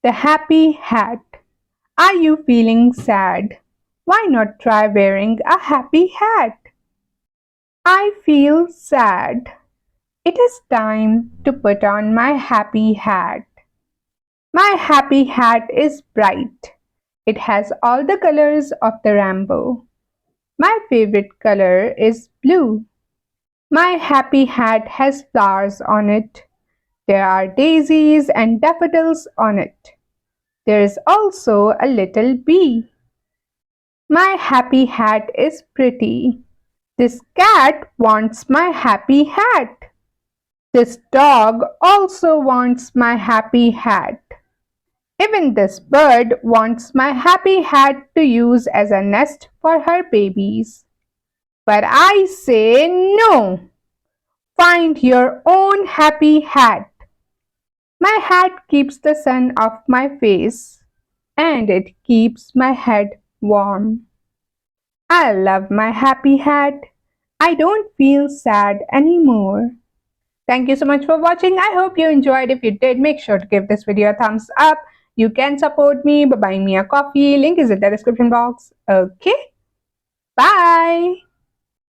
The happy hat. Are you feeling sad? Why not try wearing a happy hat? I feel sad. It is time to put on my happy hat. My happy hat is bright. It has all the colors of the rainbow. My favorite color is blue. My happy hat has flowers on it. There are daisies and daffodils on it. There is also a little bee. My happy hat is pretty. This cat wants my happy hat. This dog also wants my happy hat. Even this bird wants my happy hat to use as a nest for her babies. But I say no. Find your own happy hat. My hat keeps the sun off my face and it keeps my head warm. I love my happy hat. I don't feel sad anymore. Thank you so much for watching. I hope you enjoyed. If you did, make sure to give this video a thumbs up. You can support me by buying me a coffee. Link is in the description box. Okay? Bye!